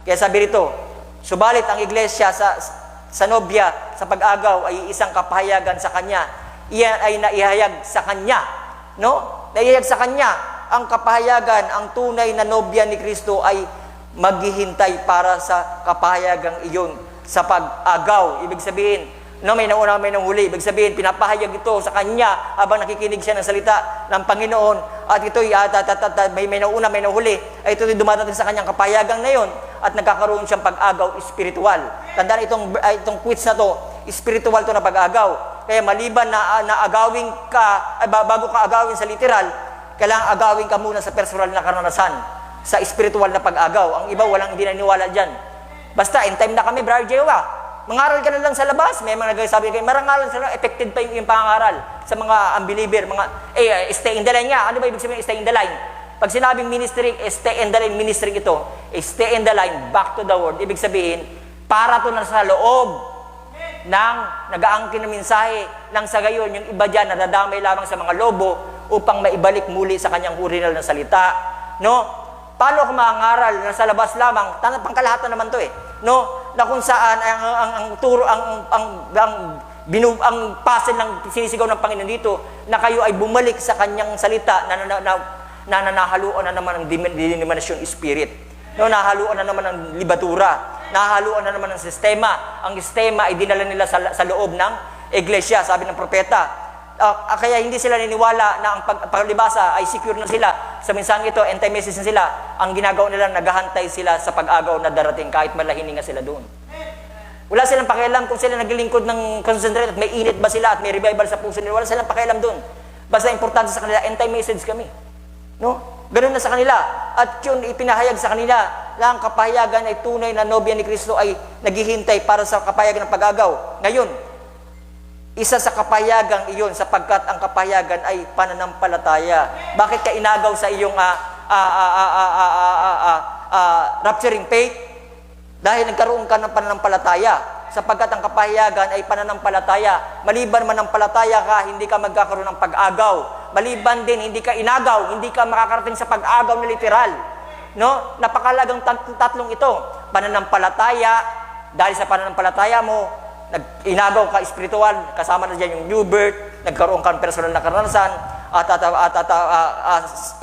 Kaya sabi rito, subalit ang iglesia sa nobya sa pag-agaw ay isang kapahayagan sa kanya. Iyan ay naihayag sa kanya. No? Naihayag sa kanya ang kapahayagan, ang tunay na nobya ni Kristo ay maghihintay para sa kapahayagang iyon sa pag-agaw. Ibig sabihin, no, may nauna, may nanghuli. Ibig sabihin, pinapahayag ito sa kanya habang nakikinig siya ng salita ng Panginoon. At ito'y may nauna, may nanghuli. Ay ito'y dumadating sa kanyang kapahayagang na yun at nagkakaroon siyang pag-agaw espiritual. Tandaan itong quotes na to, espiritual to na pag-agaw. Kaya maliban na agawin ka, bago ka agawin sa literal, kailangan agawin ka muna sa personal na karanasan, sa espiritual na pag-agaw. Ang iba walang hindi naniniwala dyan. Basta, in time na kami, Brother Jehovah, mangaral ka na lang sa labas. May mga nagsasabi kayo, marangalan sa labas, affected pa yung pangaral sa mga unbeliever, stay in the line nga. Ano ba ibig sabihin, stay in the line? Pag sinabing ministry, stay in the line, ministry ito, stay in the line, back to the word. Ibig sabihin, para to na sa loob ng nag-aangkin na mensahe, nang sa gayon, yung iba dyan, nadadamay lamang sa mga lobo upang maibalik muli sa kanyang original na salita. No? Paano ako mangaral na sa labas lamang? Pangkalahatan naman to no? Na kung saan ang puzzle ng sinisigaw ng Panginoon dito na kayo ay bumalik sa kanyang salita na nahaluan na naman ng denomination spirit. No, nahaluan na naman ng libatura, nahaluan na naman ng sistema. Ang sistema ay dinala nila sa loob ng iglesia, sabi ng propeta. Kaya hindi sila niniwala na ang paglibasa ay secure na sila sa mensaheng ito, anti-message na sila. Ang ginagawa nila, naghahantay sila sa pag-agaw na darating kahit malahininga sila doon. Wala silang pakialam kung sila naglilingkod ng concentrate at may init ba sila at may revival sa puso nila. Wala silang pakialam doon. Basta importante sa kanila, anti-message kami. No? Ganun na sa kanila. At yun, ipinahayag sa kanila na ang kapahayagan ay tunay na nobya ni Kristo ay naghihintay para sa kapahayagan ng pag-agaw. Ngayon, isa sa kapahayagang iyon sapagkat ang kapahayagan ay pananampalataya. Bakit ka inagaw sa iyong rapturing faith? Dahil nagkaroon ka ng pananampalataya. Sapagkat ang kapahayagan ay pananampalataya. Maliban manampalataya ka, hindi ka magkakaroon ng pag-agaw. Maliban din, hindi ka inagaw, hindi ka makakarating sa pag-agaw na literal. No? Napakalagang tatlong ito. Pananampalataya, dahil sa pananampalataya mo, inagaw ka espiritual, kasama na dyan yung new birth, nagkaroon ka ng personal na karanasan,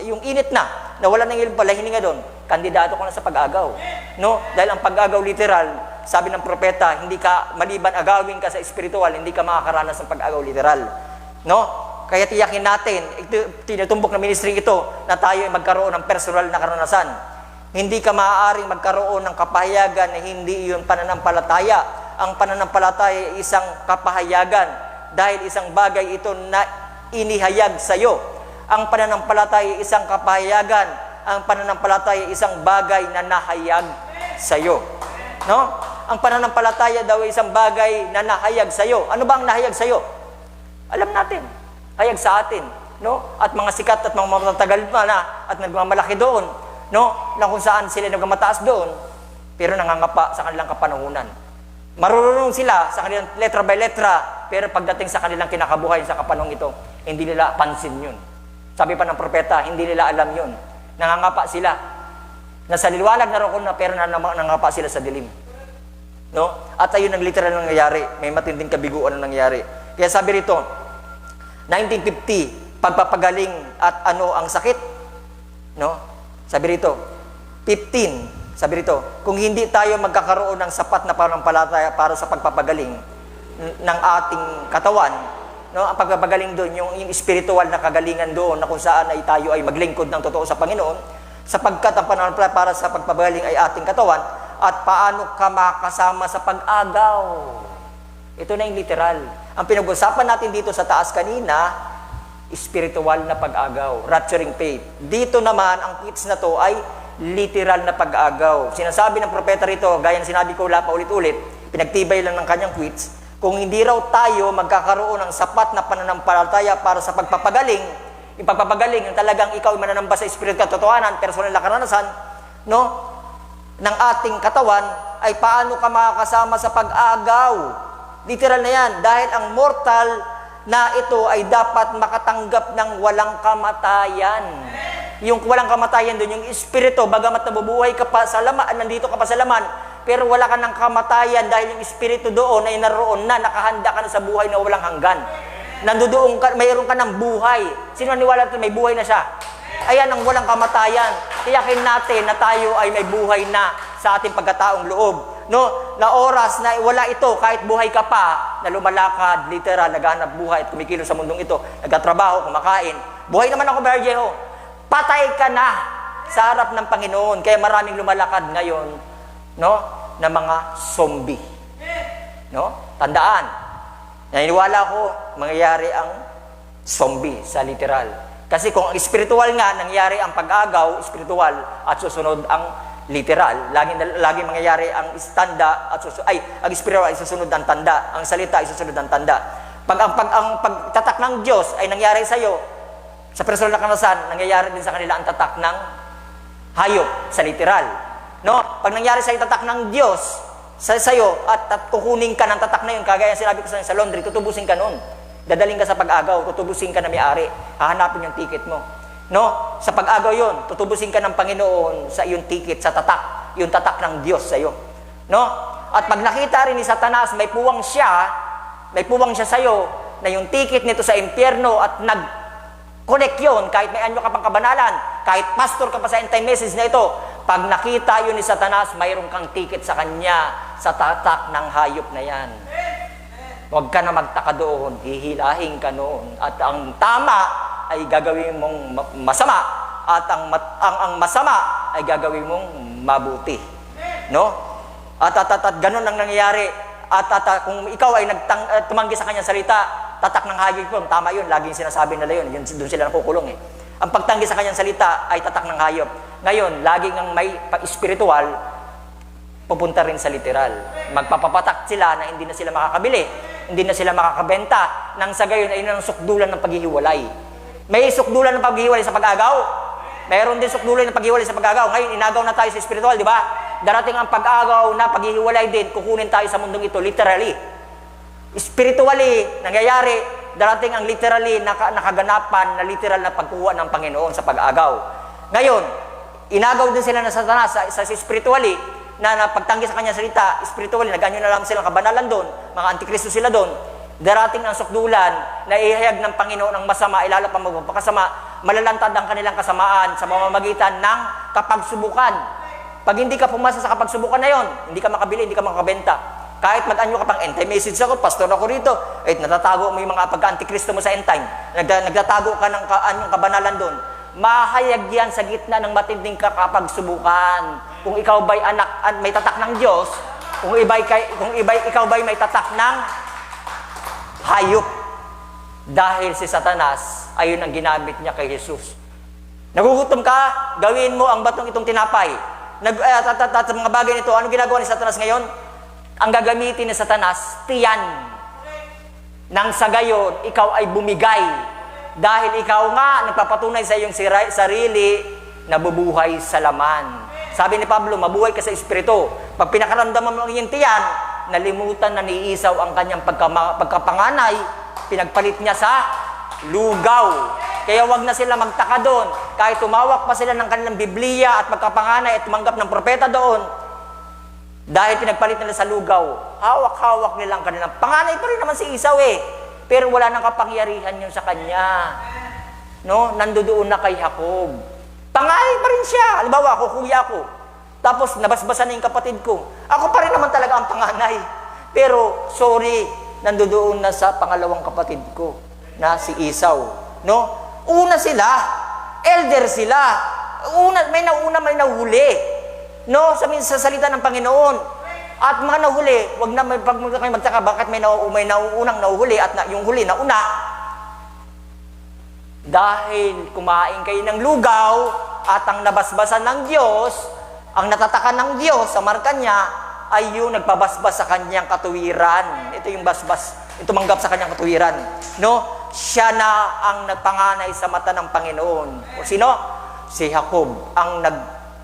yung init na wala nang hininga doon, kandidato ka na sa pag-agaw. No? Dahil ang pag-agaw literal, sabi ng propeta, hindi ka, maliban agawin ka sa espiritual, hindi ka makakaranas ng pag-agaw literal. No? Kaya tiyakin natin, tinutumbok na ministry ito, na tayo ay magkaroon ng personal na karanasan. Hindi ka maaaring magkaroon ng kapahayagan na hindi iyon pananampalataya. Ang pananampalataya ay isang kapahayagan dahil isang bagay ito na inihayag sa iyo. Ang pananampalataya ay isang kapahayagan. Ang pananampalataya ay isang bagay na nahayag sa iyo. No? Ang pananampalataya daw ay isang bagay na nahayag sa iyo. Ano ba ang nahayag sa iyo? Alam natin. Hayag sa atin. No? At mga sikat at mga matatagal pa na at nagmamalaki doon. No? Na kung saan sila nagmamataas doon, pero nangangapa sa kanilang kapanahunan. Marunong sila sa kanilang letra by letra, pero pagdating sa kanilang kinakabuhay sa kapanahon ito, hindi nila pansin yun. Sabi pa ng propeta, hindi nila alam yun. Nangangapa sila. Nasa liwanag na roon na, pero nangangapa sila sa dilim. No? At ayun ang literal na nangyayari. May matinding kabiguan na nangyayari. Kaya sabi rito, 1950, pagpapagaling at ano ang sakit? No? Sabi rito, 15, sabi rito, kung hindi tayo magkakaroon ng sapat na pananampalataya para sa pagpapagaling ng ating katawan, no, ang pagpapagaling doon, yung spiritual na kagalingan doon, na kung saan ay tayo ay maglingkod ng totoo sa Panginoon, sapagkat ang pananampalataya para sa pagpapagaling ay ating katawan, at paano ka makasama sa pag-agaw. Ito na yung literal. Ang pinag-usapan natin dito sa taas kanina, spiritual na pag-agaw, rapturing faith. Dito naman, ang quotes na to ay literal na pag-agaw. Sinasabi ng propeta rito, gaya ng sinabi ko paulit-ulit, pinagtibay lang ng kanyang quotes, kung hindi raw tayo magkakaroon ng sapat na pananampalataya para sa pagpapagaling, yung pagpapagaling, yung talagang ikaw mananamba sa espiritu katotohanan, personal na karanasan, no, ng ating katawan, ay paano ka makakasama sa pag-agaw? Literal na yan, dahil ang mortal na ito ay dapat makatanggap ng walang kamatayan. yung walang kamatayan doon, yung espiritu, bagamat nabubuhay ka pa sa laman, nandito ka pa sa laman, pero wala ka ng kamatayan dahil yung espiritu doon ay naroon na, nakahanda ka na sa buhay na walang hanggan. Nandoon ka, mayroon ka ng buhay. Sino naniwala ito? May buhay na siya. Ayan ang walang kamatayan. Tiyakin natin na tayo ay may buhay na sa ating pagkataong loob. No? Na oras na wala ito, kahit buhay ka pa, na lumalakad, literal, naghahanap buhay at kumikilos sa mundong ito, nagtatrabaho, kumakain. Buhay naman ako, Berjeho. Patay ka na sa harap ng Panginoon. Kaya maraming lumalakad ngayon, no, na mga zombie. No? Tandaan, naniniwala ko, mangyayari ang zombie sa literal. Kasi kung ang spiritual nga, nangyayari ang pag-agaw, spiritual, at susunod ang literal. Lagi mangyayari ang tanda at ang spiritual ay susunod ang tanda. Ang salita ay susunod ang tanda. Ang pagtatak ng Diyos ay nangyari sa iyo, sa personal na karanasan, nangyayari din sa kanila ang tatak ng hayop sa literal. No? Pag nangyari sa tatak ng Diyos sa iyo at kukunin ka ng tatak na yun, kagaya sinabi ko sa laundry, tutubusin ka noon. Dadaling ka sa pag-agaw, tutubusin ka na may-ari. Hahanapin yung ticket mo. No? Sa pag-agaw yun, tutubusin ka ng Panginoon sa iyong ticket, sa tatak. Yung tatak ng Diyos sa iyo. No? At pag nakita rin ni Satanas, may puwang siya sa iyo, na yung ticket nito sa impyerno at nag-connect yun, kahit may anyo ka pang kabanalan, kahit pastor ka pa sa end-time message na ito, pag nakita yun ni Satanas, mayroon kang ticket sa kanya, sa tatak ng hayop na yan. Huwag ka na magtaka doon, hihilahin ka noon. At ang tama ay gagawin mong masama, at ang masama ay gagawin mong mabuti. No? At ganun ang nangyayari. At kung ikaw ay tumanggi sa kanyang salita, tatak ng hayop yun, tama yun, laging sinasabi nila yun, doon sila nakukulong eh. Ang pagtanggi sa kanyang salita ay tatak ng hayop. Ngayon, laging ang may pag-spiritual, pupunta rin sa literal. Magpapapatak sila na hindi na sila makakabili, hindi na sila makakabenta, nang sa gayon ay nang sukdulan ng paghihiwalay. May sukdulan ng paghihiwalay sa pag-agaw. Mayroon din sukdulan ng paghihiwalay sa pag-agaw. Ngayon, inagaw na tayo sa spiritual, di ba? Darating ang pag-agaw na paghihiwalay din, kukunin tayo sa mundong ito, literally. Spiritually, nangyayari, darating ang literally nakaganapan na literal na pagkuha ng Panginoon sa pag-agaw. Ngayon, inagaw din sila ng Satanas sa spiritually, na pagtanggi sa kanyang salita, spiritually, nag-anyo na lang silang kabanalan doon, mga antikristo sila doon. Darating ang sukdulan na ihayag ng Panginoon ang masama, ilalo pa magpapakasama, malalantad ang kanilang kasamaan sa mamamagitan ng kapagsubukan. Pag hindi ka pumasa sa kapagsubukan na yon, hindi ka makabili, hindi ka makabenta. Kahit mag-anyo ka pang end-time message ako, pastor ako rito, natatago mo yung mga pagka-antikristo mo sa end-time, nagtatago ka ng anyong kabanalan doon, mahayag yan sa gitna ng matinding kapagsubukan. Kung ikaw ba'y anak, may tatak ng Diyos, kung ikaw ba'y may tatak ng hayop. Dahil si Satanas, ayun ang ginamit niya kay Jesus. Nagugutom ka, gawin mo ang batong itong tinapay. Sa mga bagay nito, ano ginagawa ni Satanas ngayon? Ang gagamitin ni Satanas, tiyan. Nang sa gayon, ikaw ay bumigay. Dahil ikaw nga, nagpapatunay sa iyong sarili, nabubuhay sa laman. Sabi ni Pablo, mabuhay ka sa espiritu. Pag pinakaramdaman mo ang iyong tiyan, nalimutan na ni Esau ang kanyang pagkapanganay, pinagpalit niya sa lugaw. Kaya wag na sila magtaka doon. Kahit tumawak pa sila ng kanilang Biblia at magkapanganay at tumanggap ng propeta doon, dahil pinagpalit nila sa lugaw, hawak-hawak nilang kanilang panganay pa rin naman si Esau eh. Pero wala nang kapangyarihan yun sa kanya. No? Nandoon na kay Jacob. Panganay pa rin siya. Halimbawa, ako, kuya ako. Tapos, nabasbasan na yung kapatid ko. Ako pa rin naman talaga ang panganay. Pero, sorry, nandoon na sa pangalawang kapatid ko, na si Esau. No? Una sila. Elder sila. May nahuli. No? Sa salita ng Panginoon. At mga nahuli, wag na kayo magtaka, bakit may nauunang nahuhuli at yung huli na una. Dahil kumain kayo ng lugaw at ang nabasbasan ng Diyos, ang natatakan ng Diyos sa marka niya, ay yung nagpabasbas sa kanyang katuwiran. Ito yung basbas, ito tumanggap sa kanyang katuwiran. No? Siya na ang nagpanganay sa mata ng Panginoon. O sino? Si Jacob, ang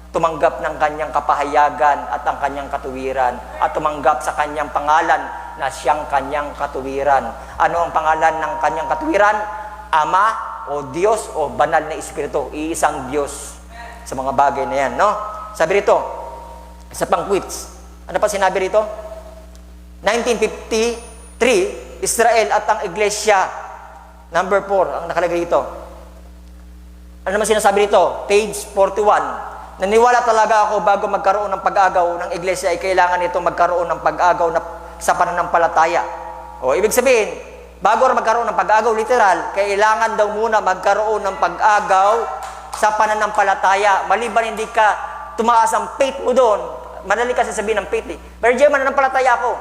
tumanggap ng kanyang kapahayagan at ang kanyang katuwiran at tumanggap sa kanyang pangalan na siyang kanyang katuwiran. Ano ang pangalan ng kanyang katuwiran? Ama o Diyos o banal na Espiritu. Iisang Diyos sa mga bagay na yan, no? Sabi rito, sa pang quits. Ano pa sinabi rito? 1953, Israel at ang Iglesia. Number 4, ang nakalagay dito. Ano naman sinasabi rito? Page 41. Naniwala talaga ako bago magkaroon ng pag-agaw ng Iglesia ay kailangan itong magkaroon ng pag-agaw sa pananampalataya. O, ibig sabihin, bago magkaroon ng pag-agaw literal, kailangan daw muna magkaroon ng pag-agaw sa pananampalataya. Maliban hindi ka tumaas ang faith mo doon, madali kasi sabihin ng faith eh. Pero diyan, mananampalataya ako.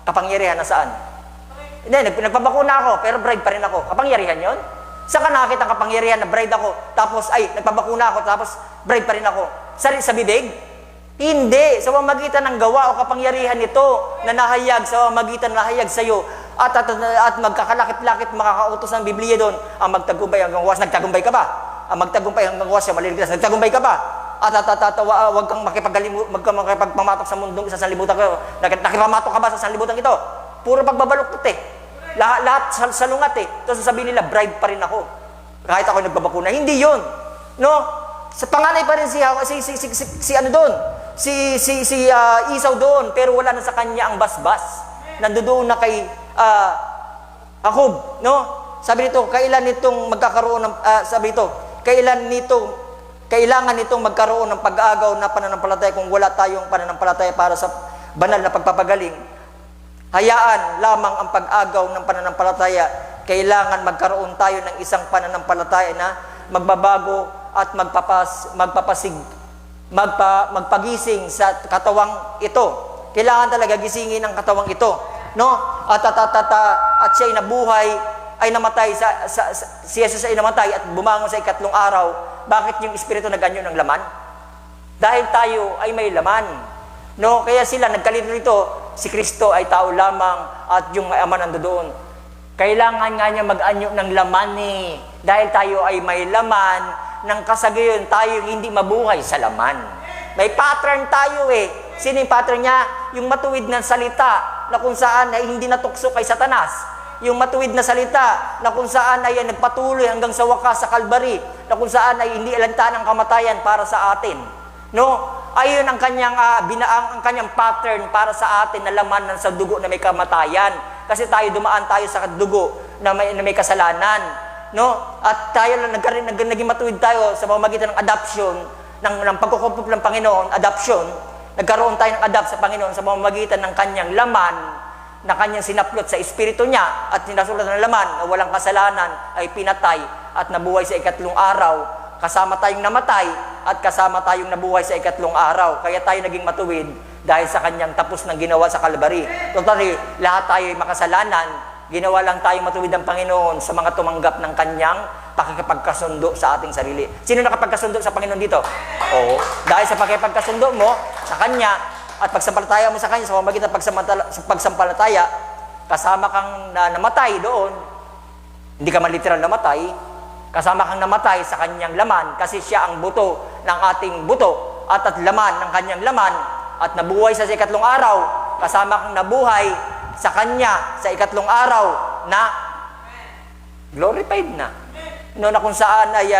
Kapangyarihan na saan? Hindi, nagpabakuna ako, pero bride pa rin ako. Kapangyarihan yon? Saan ka nakakita ang kapangyarihan na bride ako, tapos ay, nagpabakuna ako, tapos bride pa rin ako? Sa bibig? Hindi. Sa pamamagitan ng gawa o kapangyarihan nito na nahayag, sa pamamagitan na nahayag sa iyo, at magkakalakit-lakit makakautos ng Biblia doon, ang magtagumpay hanggang wakas. Nagtagumpay ka ba? Ang magtagumpay hanggang wakas, maliligtas. Nagtagumpay ka ba? At huwag kang makipagpamatok sa mundong sa sanlibutan ko. Nakipamatok ka ba sa sanlibutan ito? Puro pagbabaluktot eh. Lahat salungat eh. Tapos sasabihin nila, bride pa rin ako. Kahit ako nagbabakuna. Hindi yun. No? Sa panganay pa rin si ano doon? Si Esau doon. Pero wala na sa kanya ang basbas. Nandoon na kay Jacob. No? Sabi nito, kailan nitong magkakaroon ng, kailangan nitong magkaroon ng pag-agaw na pananampalataya kung wala tayong pananampalataya para sa banal na pagpapagaling. Hayaan lamang ang pag-agaw ng pananampalataya. Kailangan magkaroon tayo ng isang pananampalataya na magbabago at magpagising sa katawang ito. Kailangan talaga gisingin ang katawang ito, no? At siya ay nabuhay, ay namatay si Jesus ay namatay at bumangon sa ikatlong araw. Bakit yung Espiritu nag-anyo ng laman? Dahil tayo ay may laman. No, kaya sila nagkalito rito, si Kristo ay tao lamang at yung Ama nandoon. Kailangan nga niya mag-anyo ng laman eh. Dahil tayo ay may laman, nang kasagayon tayo hindi mabuhay sa laman. May pattern tayo eh. Sino yung pattern niya? Yung matuwid na salita na kung saan ay hindi natukso kay Satanas. Yung matuwid na salita na kung saan ay nagpatuloy hanggang sa wakas sa Calvary, na kung saan ay hindi alanta ng kamatayan para sa atin. No? Ayun ang kanyang ang kanyang pattern para sa atin na laman sa dugo na may kamatayan. Kasi tayo dumaan tayo sa dugo na may kasalanan. No? At tayo naging matuwid tayo sa pamamagitan ng adoption, ng pagkukumpop ng Panginoon, adoption. Nagkaroon tayo ng adapt sa Panginoon sa pamamagitan ng kanyang laman na kanyang sinaplot sa espiritu niya at sinasulat ng laman na walang kasalanan ay pinatay at nabuhay sa ikatlong araw. Kasama tayong namatay at kasama tayong nabuhay sa ikatlong araw. Kaya tayo naging matuwid dahil sa kanyang tapos ng ginawa sa Calvary. Totally, lahat tayo ay makasalanan. Ginawa lang tayong matuwid ng Panginoon sa mga tumanggap ng kanyang pakikipagkasundo sa ating sarili. Sino nakapagkasundo sa Panginoon dito? Oo. Dahil sa pakikipagkasundo mo sa kanya, at pagsampalataya mo sa kanya, sa pamamagitan ng pagsampalataya, kasama kang namatay doon, hindi ka man literal namatay, kasama kang namatay sa kanyang laman, kasi siya ang buto ng ating buto, at laman ng kanyang laman, at nabuhay sa ikatlong araw, kasama kang nabuhay sa kanya sa ikatlong araw na glorified na. No, na kung saan ay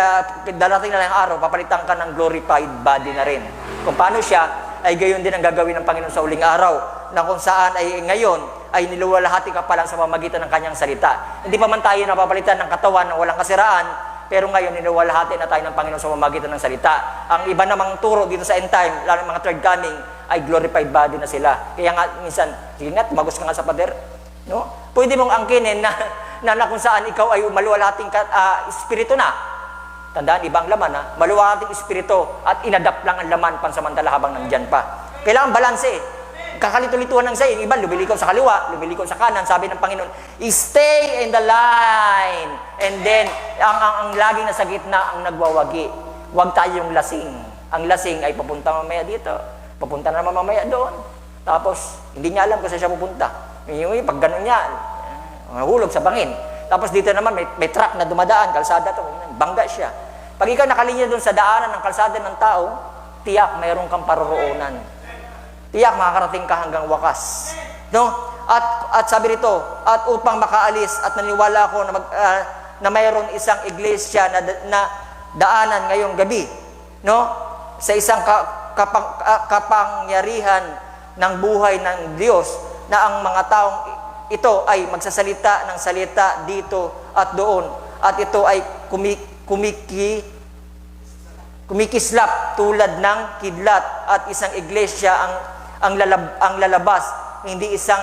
darating na lang araw, papalitan ka ng glorified body na rin. Kung paano siya, ay gayon din ang gagawin ng Panginoon sa uling araw, na kung saan ay ngayon ay niluwalhati ka pa lang sa pamamagitan ng kanyang salita. Hindi pa man tayo napapalitan ng katawan na walang kasiraan, pero ngayon niluwalhati na tayo ng Panginoon sa pamamagitan ng salita. Ang iba namang turo dito sa end time, lalo mga third coming, ay glorified body na sila. Kaya nga minsan, sige nga, tumagos ka nga sa pader. No? Pwede mong angkinin na kung saan ikaw ay maluwalhating espiritu na. Tandaan, ibang laman ha. Maluwating espiritu at inadapt lang ang laman pansamantala habang nandyan pa. Kailangan balanse eh. Kakalito-lituhan ng sayo. Iba, lumilikaw sa kaliwa, lumilikaw sa kanan. Sabi ng Panginoon, stay in the line. And then, ang laging nasa gitna ang nagwawagi. Huwag tayong lasing. Ang lasing ay papunta mamaya dito. Papunta na naman mamaya doon. Tapos, hindi niya alam kung saan siya pupunta. Yung pag gano'n niya, mahulog sa bangin. Tapos dito naman, may truck na dumadaan, kalsada to, bangga siya. Pag ikaw nakalinya doon sa daanan ng kalsada ng tao, tiyak mayroon kang paroroonan. Tiyak makakarating ka hanggang wakas. No? At sabi rito, at upang makaalis at naniwala ako na mayroon isang iglesia na daanan ngayong gabi, no? Sa isang kapangyarihan ng buhay ng Diyos, na ang mga taong ito ay magsasalita ng salita dito at doon, at ito ay kumikislap tulad ng kidlat, at isang iglesia ang lalabas, hindi isang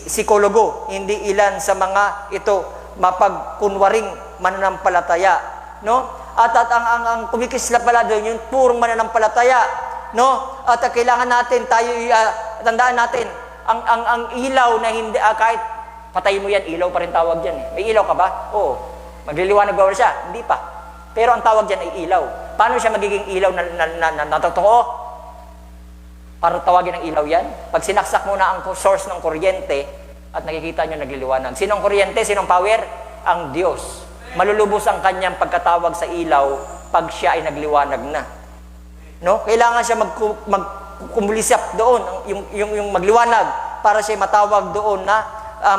psikologo, hindi ilan sa mga ito mapagkunwaring mananampalataya, no? At ang kumikislap pala doon, yung purong mananampalataya, no? At kailangan natin tayo tandaan natin ang ilaw na hindi kahit patay mo yan, ilaw pa rin tawag diyan eh. May ilaw ka ba? Oo. Magliliwanag ba siya? Hindi pa. Pero ang tawag diyan ay ilaw. Paano siya magiging ilaw na totoo? Para tawagin ng ilaw yan? Pag sinaksak mo na ang source ng kuryente at nakikita nyo nagliliwanag. Sinong kuryente? Sinong power? Ang Diyos. Malulubos ang kanyang pagkatawag sa ilaw pag siya ay nagliwanag na. No? Kailangan siya magkumulisap doon, yung magliwanag, para siya matawag doon na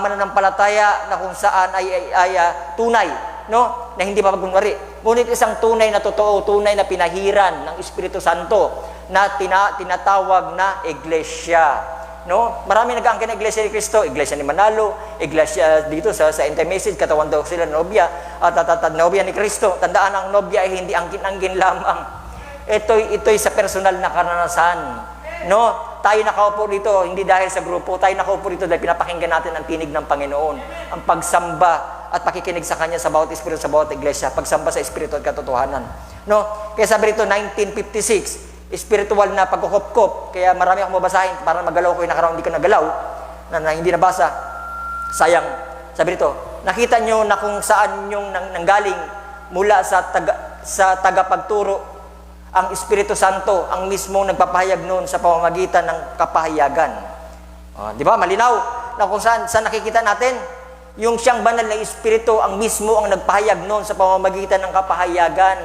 mananampalataya na kung saan ay tunay, no? Na hindi mapagkunwari. Ngunit isang tunay na totoo, tunay na pinahiran ng Espiritu Santo na tinatawag na iglesia, no? Marami nag-aangkin na iglesia ni Cristo, iglesia ni Manalo, iglesia dito sa Inter-Message, katawan daw sila nobya, at nobya ni Cristo. Tandaan, ang nobya ay hindi angkin-angkin lamang. Ito'y sa personal na karanasan, no? Tayo nakaupo dito, hindi dahil sa grupo, tayo nakaupo dito dahil pinapakinggan natin ang tinig ng Panginoon, ang pagsamba at pakikinig sa Kanya sa bawat Espiritu, sa bawat iglesia, pagsamba sa Espiritu at katotohanan, no? Kaya sabi rito, 1956, spiritual na pagkukop-kop, kaya marami akong mabasahin, para magalaw ko yung nakaraang hindi ko nagalaw, na hindi nabasa, sayang. Sabi rito, nakita nyo na kung saan yung nanggaling mula sa tagapagturo ang Espiritu Santo, ang mismong nagpapahayag noon sa pamamagitan ng kapahayagan. Di ba? Malinaw na kung saan nakikita natin, yung siyang banal na Espiritu, ang mismo ang nagpahayag noon sa pamamagitan ng kapahayagan.